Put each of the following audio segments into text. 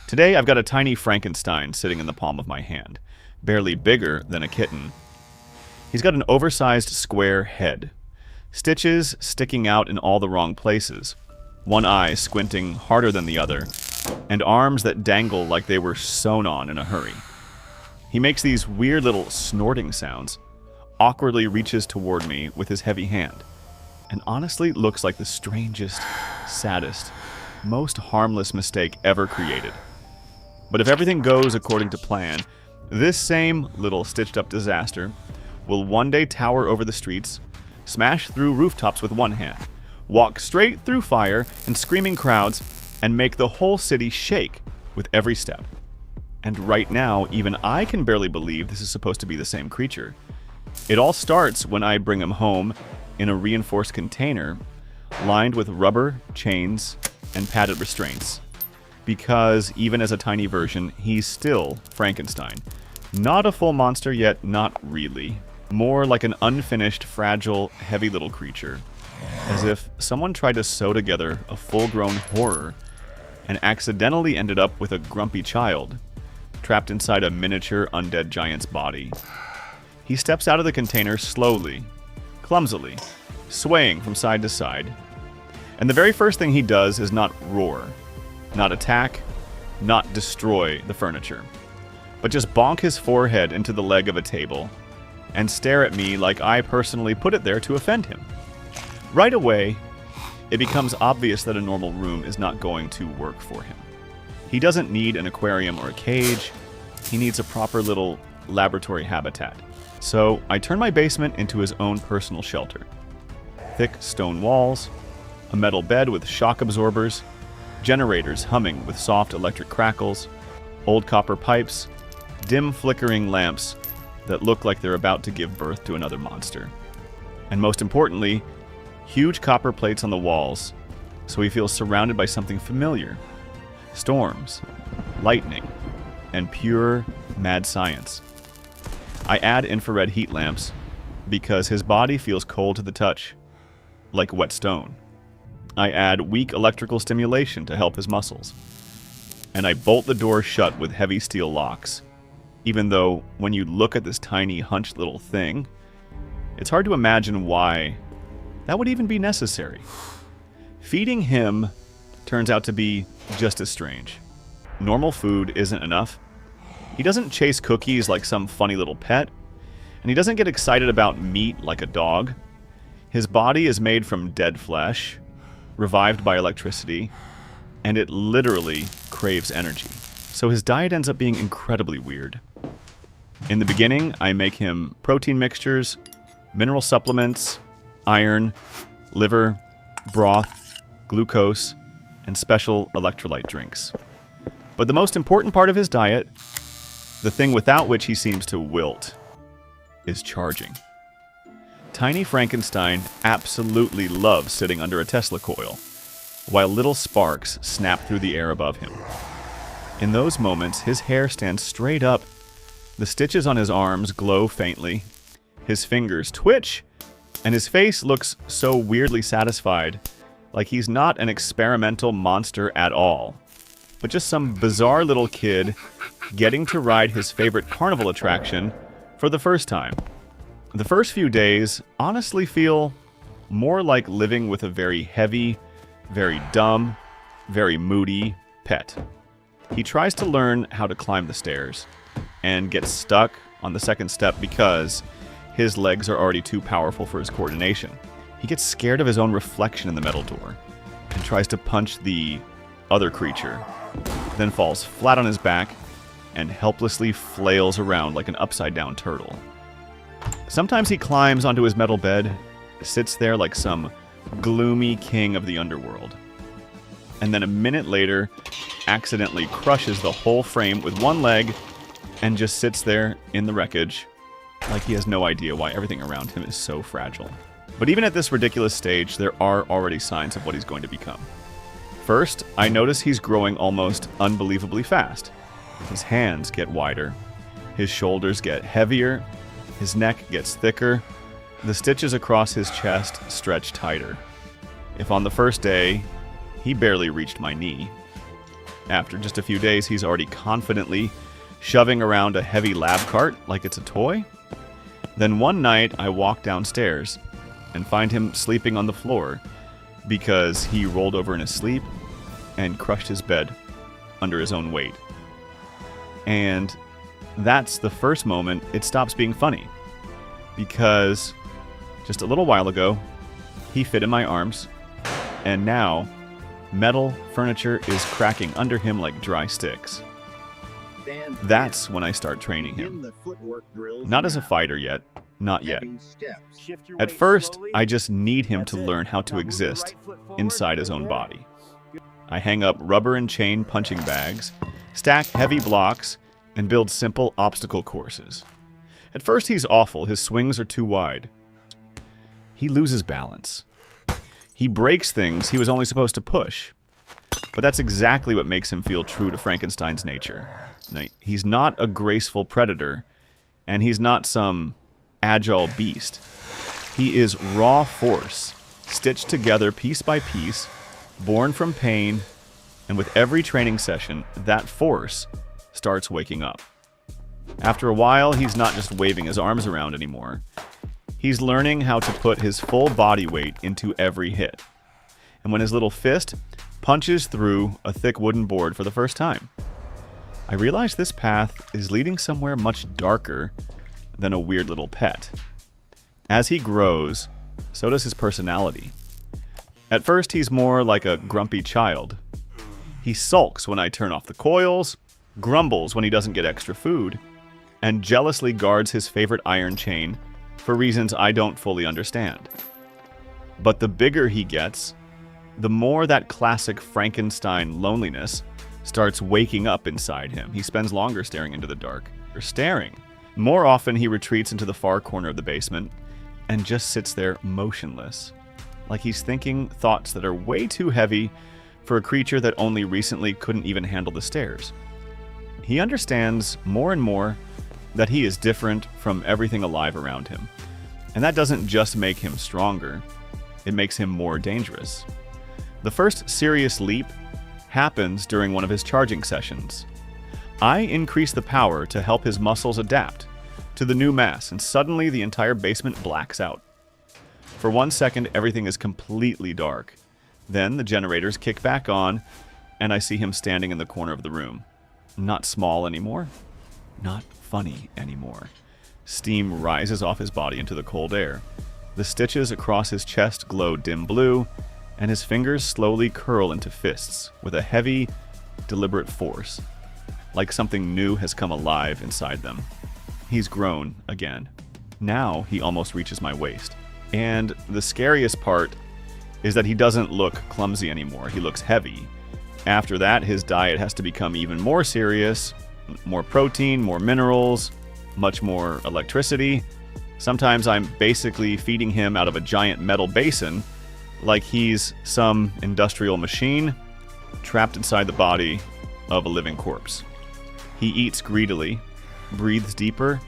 Today I've got a tiny Frankenstein sitting in the palm of my hand, barely bigger than a kitten. He's got an oversized square head, stitches sticking out in all the wrong places, one eye squinting harder than the other, and arms that dangle like they were sewn on in a hurry. He makes these weird little snorting sounds, awkwardly reaches toward me with his heavy hand, and honestly looks like the strangest, saddest, most harmless mistake ever created. But if everything goes according to plan, this same little stitched-up disaster will one day tower over the streets, smash through rooftops with one hand, walk straight through fire and screaming crowds, and make the whole city shake with every step. And right now, even I can barely believe this is supposed to be the same creature. It all starts when I bring him home in a reinforced container lined with rubber, chains, and padded restraints. Because even as a tiny version, he's still Frankenstein. Not a full monster, yet not really. More like an unfinished, fragile, heavy little creature. As if someone tried to sew together a full-grown horror and accidentally ended up with a grumpy child, trapped inside a miniature undead giant's body. He steps out of the container slowly, clumsily, swaying from side to side. And the very first thing he does is not roar, not attack, not destroy the furniture, but just bonk his forehead into the leg of a table and stare at me like I personally put it there to offend him. Right away, it becomes obvious that a normal room is not going to work for him. He doesn't need an aquarium or a cage. He needs a proper little laboratory habitat. So I turn my basement into his own personal shelter. Thick stone walls, a metal bed with shock absorbers, generators humming with soft electric crackles, old copper pipes, dim flickering lamps that look like they're about to give birth to another monster. And most importantly, huge copper plates on the walls, so he feels surrounded by something familiar. Storms, lightning, and pure mad science. I add infrared heat lamps because his body feels cold to the touch, like wet stone. I add weak electrical stimulation to help his muscles. And I bolt the door shut with heavy steel locks, even though when you look at this tiny hunched little thing, it's hard to imagine why that would even be necessary. Feeding him turns out to be just as strange. Normal food isn't enough. He doesn't chase cookies like some funny little pet, and he doesn't get excited about meat like a dog. His body is made from dead flesh, revived by electricity, and it literally craves energy. So his diet ends up being incredibly weird. In the beginning, I make him protein mixtures, mineral supplements, iron, liver, broth, glucose, and special electrolyte drinks. But the most important part of his diet, the thing without which he seems to wilt, is charging. Tiny Frankenstein absolutely loves sitting under a Tesla coil, while little sparks snap through the air above him. In those moments, his hair stands straight up, the stitches on his arms glow faintly, his fingers twitch, and his face looks so weirdly satisfied, like he's not an experimental monster at all, but just some bizarre little kid getting to ride his favorite carnival attraction for the first time. The first few days honestly feel more like living with a very heavy, very dumb, very moody pet. He tries to learn how to climb the stairs and gets stuck on the second step because his legs are already too powerful for his coordination. He gets scared of his own reflection in the metal door and tries to punch the other creature, then falls flat on his back and helplessly flails around like an upside-down turtle. Sometimes he climbs onto his metal bed, sits there like some gloomy king of the underworld, and then a minute later accidentally crushes the whole frame with one leg and just sits there in the wreckage like he has no idea why everything around him is so fragile. But even at this ridiculous stage, there are already signs of what he's going to become. First, I notice he's growing almost unbelievably fast. His hands get wider, his shoulders get heavier, his neck gets thicker, the stitches across his chest stretch tighter. If on the first day, he barely reached my knee, After just a few days, he's already confidently shoving around a heavy lab cart like it's a toy. Then one night, I walk downstairs and find him sleeping on the floor because he rolled over in his sleep and crushed his bed under his own weight. And that's the first moment it stops being funny, because just a little while ago, he fit in my arms, and now metal furniture is cracking under him like dry sticks. That's when I start training him. Not as a fighter yet. Not yet. At first, I just need him to learn how to exist inside his own body. I hang up rubber and chain punching bags, stack heavy blocks, and build simple obstacle courses. At first, he's awful. His swings are too wide. He loses balance. He breaks things he was only supposed to push. But that's exactly what makes him feel true to Frankenstein's nature. He's not a graceful predator, and he's not some agile beast. He is raw force, stitched together piece by piece, born from pain, and with every training session, that force starts waking up. After a while, he's not just waving his arms around anymore. He's learning how to put his full body weight into every hit. And when his little fist punches through a thick wooden board for the first time, I realize this path is leading somewhere much darker than a weird little pet. As he grows, so does his personality. At first, he's more like a grumpy child. He sulks when I turn off the coils, grumbles when he doesn't get extra food, and jealously guards his favorite iron chain for reasons I don't fully understand. But the bigger he gets, the more that classic Frankenstein loneliness starts waking up inside him. He spends longer staring into the dark, or staring. More often, he retreats into the far corner of the basement and just sits there motionless, like he's thinking thoughts that are way too heavy for a creature that only recently couldn't even handle the stairs. He understands more and more that he is different from everything alive around him. And that doesn't just make him stronger, it makes him more dangerous. The first serious leap happens during one of his charging sessions. I increase the power to help his muscles adapt to the new mass, and suddenly the entire basement blacks out. For 1 second, everything is completely dark. Then the generators kick back on, and I see him standing in the corner of the room. Not small anymore. Not funny anymore. Steam rises off his body into the cold air. The stitches across his chest glow dim blue, and his fingers slowly curl into fists with a heavy, deliberate force, like something new has come alive inside them. He's grown again. Now he almost reaches my waist. And the scariest part is that he doesn't look clumsy anymore. He looks heavy. After that, his diet has to become even more serious. More protein, more minerals, much more electricity. Sometimes I'm basically feeding him out of a giant metal basin, like he's some industrial machine trapped inside the body of a living corpse. He eats greedily, breathes deeper,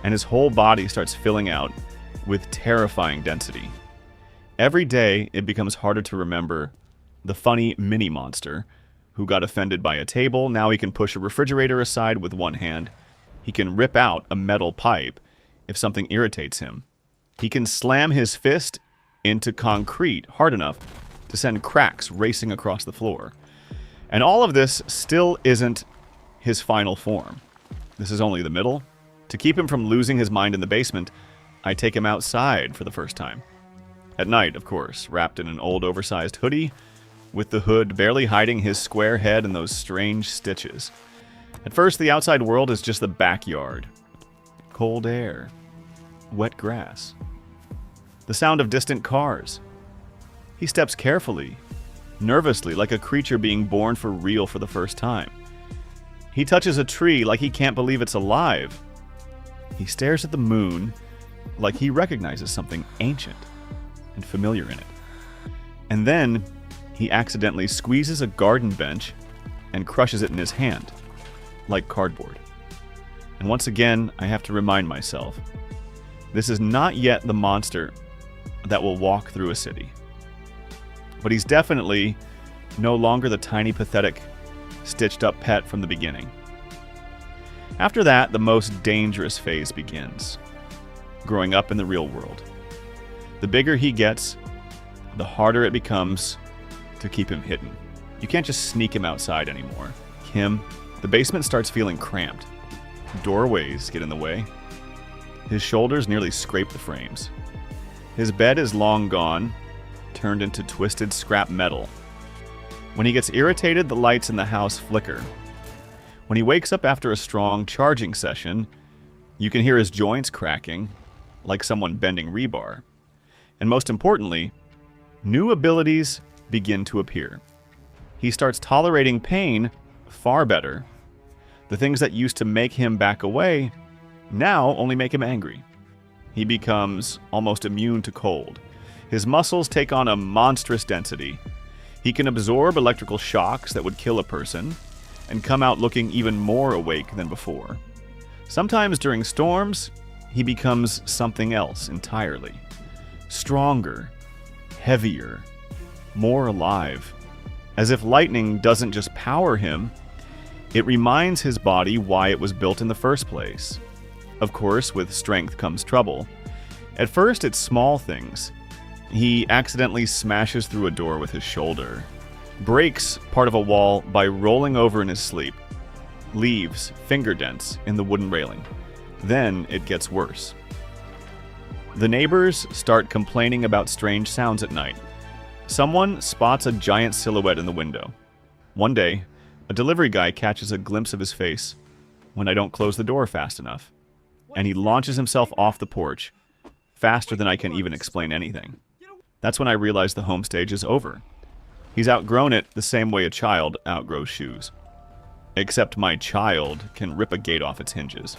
and his whole body starts filling out with terrifying density. Every day, it becomes harder to remember the funny mini monster who got offended by a table. Now he can push a refrigerator aside with one hand. He can rip out a metal pipe if something irritates him. He can slam his fist into concrete hard enough to send cracks racing across the floor. And all of this still isn't his final form. This is only the middle. To keep him from losing his mind in the basement, I take him outside for the first time. At night, of course, wrapped in an old oversized hoodie, with the hood barely hiding his square head and those strange stitches. At first, the outside world is just the backyard. Cold air. Wet grass. The sound of distant cars. He steps carefully, nervously, like a creature being born for real for the first time. He touches a tree like he can't believe it's alive. He stares at the moon like he recognizes something ancient and familiar in it. And then he accidentally squeezes a garden bench and crushes it in his hand, like cardboard. And once again, I have to remind myself, this is not yet the monster that will walk through a city. But he's definitely no longer the tiny, pathetic stitched up pet from the beginning. After that, the most dangerous phase begins. Growing up in the real world. The bigger he gets, the harder it becomes to keep him hidden. You can't just sneak him outside anymore. The basement starts feeling cramped. Doorways get in the way. His shoulders nearly scrape the frames. His bed is long gone, turned into twisted scrap metal. When he gets irritated, the lights in the house flicker. When he wakes up after a strong charging session, you can hear his joints cracking, like someone bending rebar. And most importantly, new abilities begin to appear. He starts tolerating pain far better. The things that used to make him back away now only make him angry. He becomes almost immune to cold. His muscles take on a monstrous density. He can absorb electrical shocks that would kill a person and come out looking even more awake than before. Sometimes during storms, he becomes something else entirely. Stronger, heavier, more alive. As if lightning doesn't just power him, it reminds his body why it was built in the first place. Of course, with strength comes trouble. At first, it's small things. He accidentally smashes through a door with his shoulder, breaks part of a wall by rolling over in his sleep, leaves finger dents in the wooden railing. Then it gets worse. The neighbors start complaining about strange sounds at night. Someone spots a giant silhouette in the window. One day, a delivery guy catches a glimpse of his face when I don't close the door fast enough, and he launches himself off the porch faster than I can even explain anything. That's when I realize the home stage is over. He's outgrown it the same way a child outgrows shoes. Except my child can rip a gate off its hinges.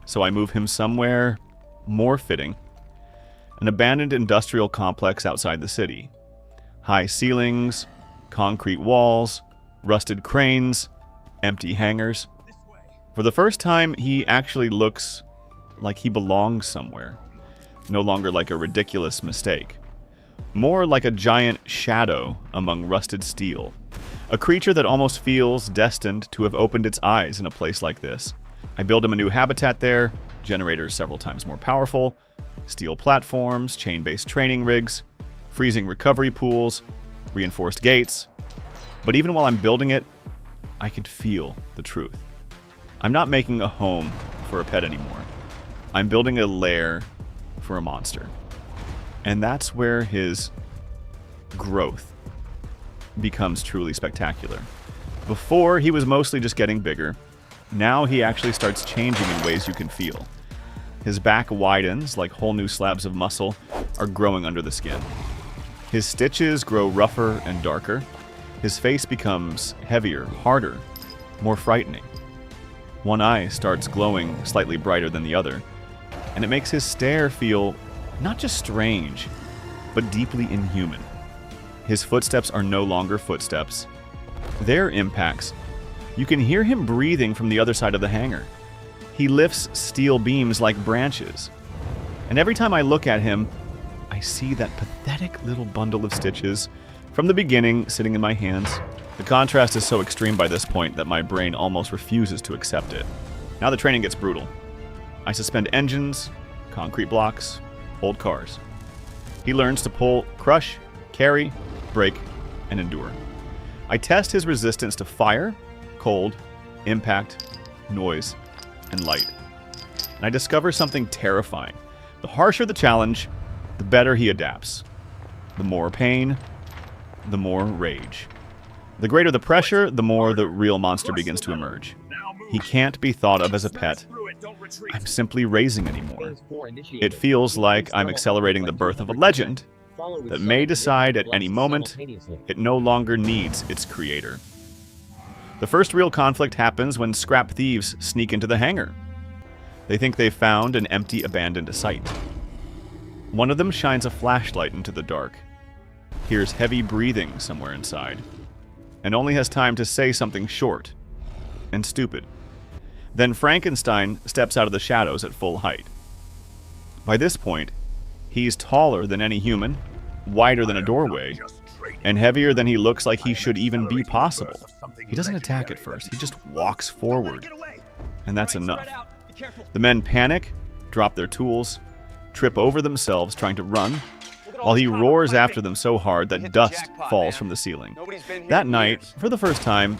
So I move him somewhere more fitting. An abandoned industrial complex outside the city. High ceilings, concrete walls, rusted cranes, empty hangars. For the first time, he actually looks like he belongs somewhere. No longer like a ridiculous mistake. More like a giant shadow among rusted steel. A creature that almost feels destined to have opened its eyes in a place like this. I build him a new habitat there, generators several times more powerful, steel platforms, chain-based training rigs, freezing recovery pools, reinforced gates. But even while I'm building it, I can feel the truth. I'm not making a home for a pet anymore. I'm building a lair for a monster. And that's where his growth becomes truly spectacular. Before, he was mostly just getting bigger. Now he actually starts changing in ways you can feel. His back widens like whole new slabs of muscle are growing under the skin. His stitches grow rougher and darker. His face becomes heavier, harder, more frightening. One eye starts glowing slightly brighter than the other, and it makes his stare feel not just strange, but deeply inhuman. His footsteps are no longer footsteps. They're impacts. You can hear him breathing from the other side of the hangar. He lifts steel beams like branches. And every time I look at him, I see that pathetic little bundle of stitches from the beginning sitting in my hands. The contrast is so extreme by this point that my brain almost refuses to accept it. Now the training gets brutal. I suspend engines, concrete blocks, old cars. He learns to pull, crush, carry, break, and endure. I test his resistance to fire, cold, impact, noise, and light. And I discover something terrifying. The harsher the challenge, the better he adapts. The more pain, the more rage. The greater the pressure, the more the real monster begins to emerge. He can't be thought of as a pet. I'm simply raising anymore. It feels like I'm accelerating the birth of a legend that may decide at any moment it no longer needs its creator. The first real conflict happens when scrap thieves sneak into the hangar. They think they've found an empty, abandoned site. One of them shines a flashlight into the dark, hears heavy breathing somewhere inside, and only has time to say something short and stupid. Then Frankenstein steps out of the shadows at full height. By this point, he's taller than any human, wider than a doorway, and heavier than he looks like he should even be possible. He doesn't attack at first, he just walks forward. And that's enough. The men panic, drop their tools, trip over themselves trying to run, while he roars after them so hard that dust falls from the ceiling. That night, for the first time,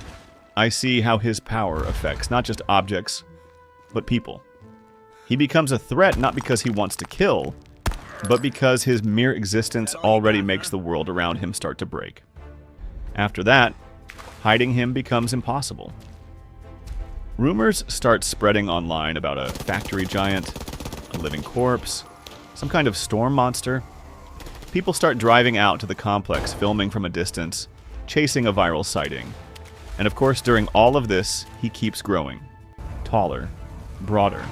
I see how his power affects not just objects, but people. He becomes a threat not because he wants to kill, but because his mere existence already makes the world around him start to break. After that, hiding him becomes impossible. Rumors start spreading online about a factory giant, a living corpse, some kind of storm monster. People start driving out to the complex, filming from a distance, chasing a viral sighting. And of course, during all of this, he keeps growing. Taller, broader,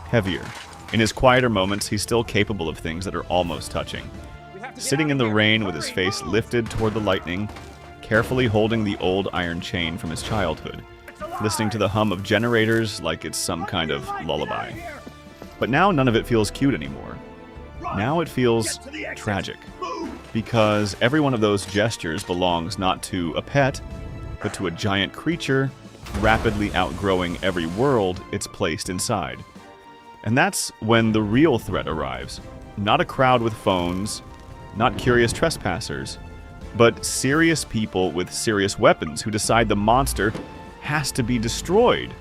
heavier. In his quieter moments, he's still capable of things that are almost touching. Sitting in the rain with his face lifted toward the lightning, carefully holding the old iron chain from his childhood, listening to the hum of generators like it's some kind of lullaby. But now none of it feels cute anymore. Now it feels tragic, because every one of those gestures belongs not to a pet, but to a giant creature rapidly outgrowing every world it's placed inside. And that's when the real threat arrives. Not a crowd with phones, not curious trespassers, but serious people with serious weapons who decide the monster has to be destroyed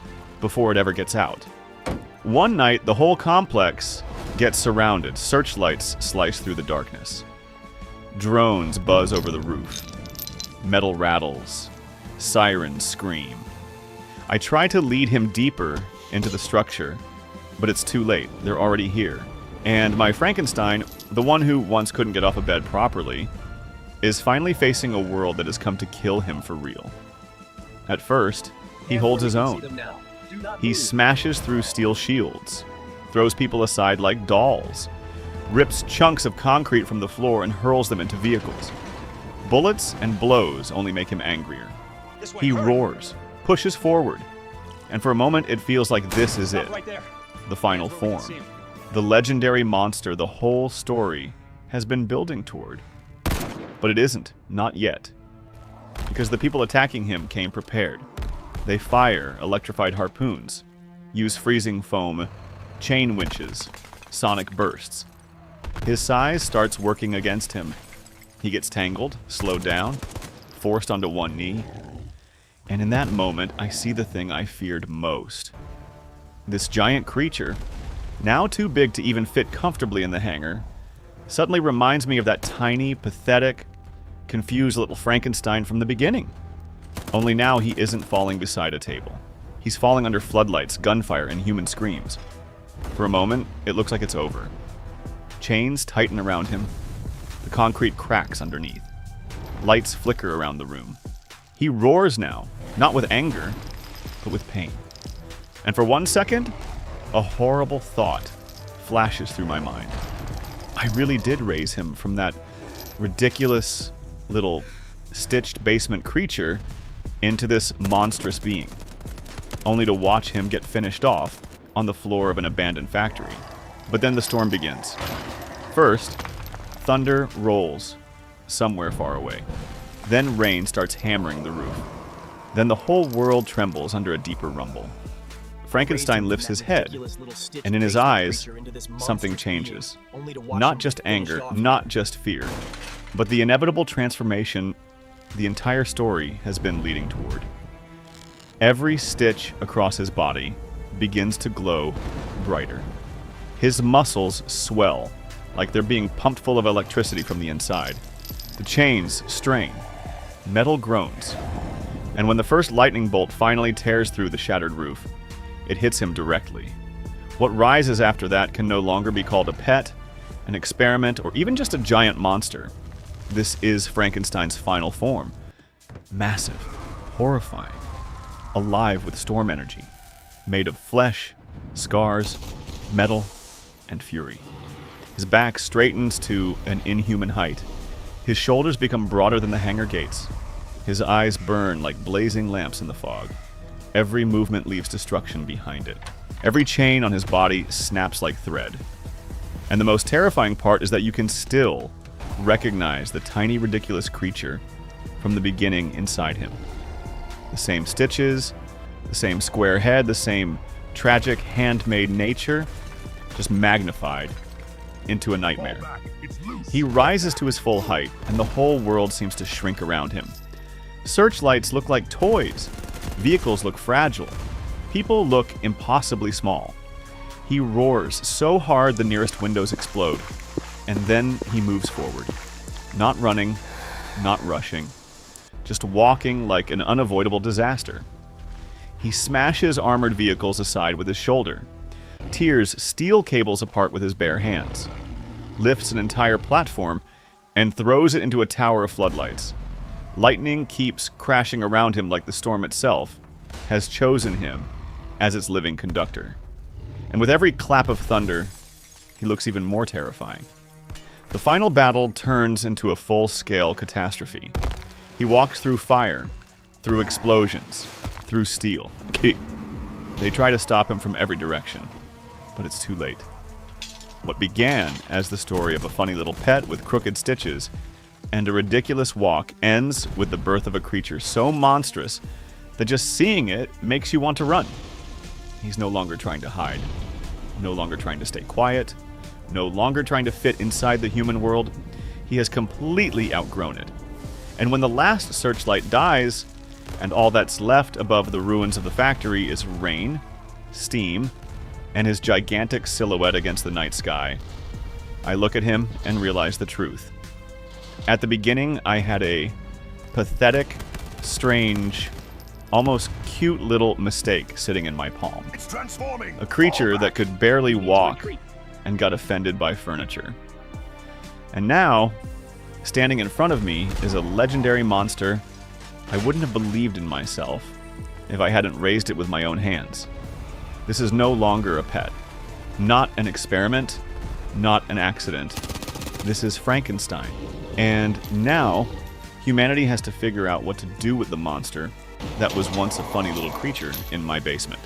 before it ever gets out. One night, the whole complex gets surrounded. Searchlights slice through the darkness. Drones buzz over the roof. Metal rattles. Sirens scream. I try to lead him deeper into the structure, but it's too late. They're already here. And my Frankenstein, the one who once couldn't get off of bed properly, is finally facing a world that has come to kill him for real. At first, he holds his own. He smashes through steel shields, throws people aside like dolls, rips chunks of concrete from the floor and hurls them into vehicles. Bullets and blows only make him angrier. He roars, pushes forward, and for a moment it feels like this is it, the final form. The legendary monster the whole story has been building toward. But it isn't, not yet. Because the people attacking him came prepared. They fire electrified harpoons, use freezing foam, chain winches, sonic bursts. His size starts working against him. He gets tangled, slowed down, forced onto one knee. And in that moment, I see the thing I feared most. This giant creature, now too big to even fit comfortably in the hangar, suddenly reminds me of that tiny, pathetic, confused little Frankenstein from the beginning. Only now he isn't falling beside a table. He's falling under floodlights, gunfire, and human screams. For a moment, it looks like it's over. Chains tighten around him. The concrete cracks underneath. Lights flicker around the room. He roars now, not with anger, but with pain. And for 1 second, a horrible thought flashes through my mind. I really did raise him from that ridiculous little stitched basement creature into this monstrous being, only to watch him get finished off on the floor of an abandoned factory. But then the storm begins. First, thunder rolls somewhere far away. Then rain starts hammering the roof. Then the whole world trembles under a deeper rumble. Frankenstein lifts his head, and in his eyes, something changes. Not just anger, not just fear, but the inevitable transformation the entire story has been leading toward. Every stitch across his body begins to glow brighter. His muscles swell, like they're being pumped full of electricity from the inside. The chains strain. Metal groans. And when the first lightning bolt finally tears through the shattered roof, it hits him directly. What rises after that can no longer be called a pet, an experiment, or even just a giant monster. This is Frankenstein's final form. Massive, horrifying, alive with storm energy, made of flesh, scars, metal, and fury. His back straightens to an inhuman height. His shoulders become broader than the hangar gates. His eyes burn like blazing lamps in the fog. Every movement leaves destruction behind it. Every chain on his body snaps like thread. And the most terrifying part is that you can still recognize the tiny, ridiculous creature from the beginning inside him. The same stitches, the same square head, the same tragic handmade nature, just magnified into a nightmare. He rises to his full height, and the whole world seems to shrink around him. Searchlights look like toys. Vehicles look fragile. People look impossibly small. He roars so hard the nearest windows explode, and then he moves forward. Not running, not rushing, just walking like an unavoidable disaster. He smashes armored vehicles aside with his shoulder, tears steel cables apart with his bare hands, lifts an entire platform, and throws it into a tower of floodlights. Lightning keeps crashing around him like the storm itself has chosen him as its living conductor. And with every clap of thunder, he looks even more terrifying. The final battle turns into a full-scale catastrophe. He walks through fire, through explosions, through steel. They try to stop him from every direction, but it's too late. What began as the story of a funny little pet with crooked stitches and a ridiculous walk ends with the birth of a creature so monstrous that just seeing it makes you want to run. He's no longer trying to hide, no longer trying to stay quiet, no longer trying to fit inside the human world. He has completely outgrown it. And when the last searchlight dies, and all that's left above the ruins of the factory is rain, steam, and his gigantic silhouette against the night sky, I look at him and realize the truth. At the beginning, I had a pathetic, strange, almost cute little mistake sitting in my palm. It's transforming. A creature that could barely walk and got offended by furniture. And now, standing in front of me is a legendary monster I wouldn't have believed in myself if I hadn't raised it with my own hands. This is no longer a pet. Not an experiment, not an accident. This is Frankenstein. And now, humanity has to figure out what to do with the monster that was once a funny little creature in my basement.